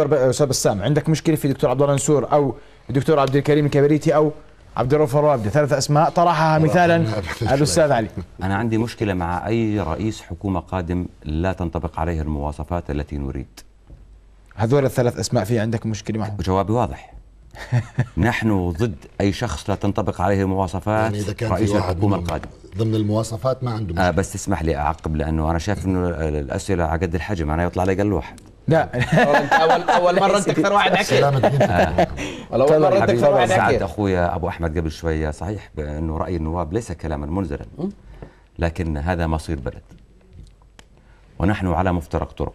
دكتور استاذ بسام، عندك مشكله في دكتور عبد الله نسور او الدكتور عبد الكريم الكبريتي او عبد الرؤوف الرابدي، 3 اسماء طرحها مثالا الاستاذ علي. انا عندي مشكله مع اي رئيس حكومه قادم لا تنطبق عليه المواصفات التي نريد. هذول ال3 اسماء في عندك مشكله معهم؟ جوابي واضح. نحن ضد اي شخص لا تنطبق عليه مواصفات يعني إذا كان رئيس في واحد الحكومه القادم ضمن المواصفات ما عنده مشكله. بس تسمح لي اعقب، لانه انا شايف انه الاسئله على قد الحجم، انا يطلع لي قال واحد. لا اول مره انت اكثر واحد حكي. اول مره انت اكثر واحد حكي. ساعد اخويا ابو احمد قبل شويه صحيح بانه راي النواب ليس كلاما منزلا، لكن هذا مصير بلد، ونحن على مفترق طرق.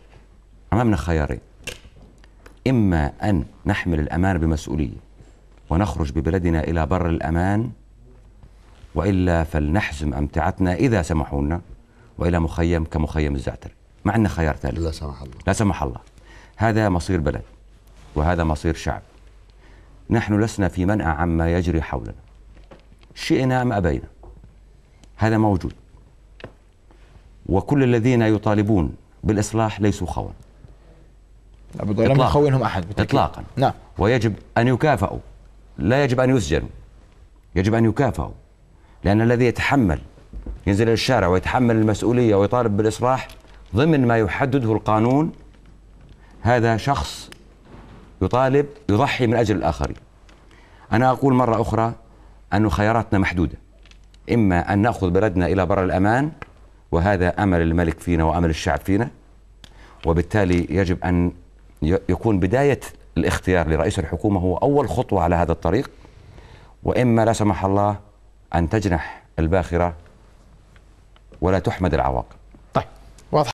امامنا خيارين: اما ان نحمل الامان بمسؤوليه ونخرج ببلدنا الى بر الامان، والا فلنحزم امتعتنا اذا سمحوا لنا والى مخيم كمخيم الزعتري. ما عندنا خيار ثالث. لا سمح الله. لا سمح الله. هذا مصير بلد وهذا مصير شعب. نحن لسنا في منأى عما يجري حولنا، شئنا ام ابينا، هذا موجود. وكل الذين يطالبون بالاصلاح ليسوا خونه ابو لم يخونهم احد اطلاقا. نعم. ويجب ان يكافئوا، لا يجب ان يسجنوا، يجب ان يكافئوا، لان الذي يتحمل ينزل الى الشارع ويتحمل المسؤوليه ويطالب بالاصلاح ضمن ما يحدده القانون، هذا شخص يطالب يضحي من اجل الاخرين. انا اقول مره اخرى ان خياراتنا محدوده، اما ان ناخذ بلدنا الى بر الامان، وهذا امل الملك فينا وامل الشعب فينا، وبالتالي يجب ان يكون بدايه الاختيار لرئيس الحكومه هو اول خطوه على هذا الطريق، واما لا سمح الله ان تجنح الباخره ولا تحمد العواقب.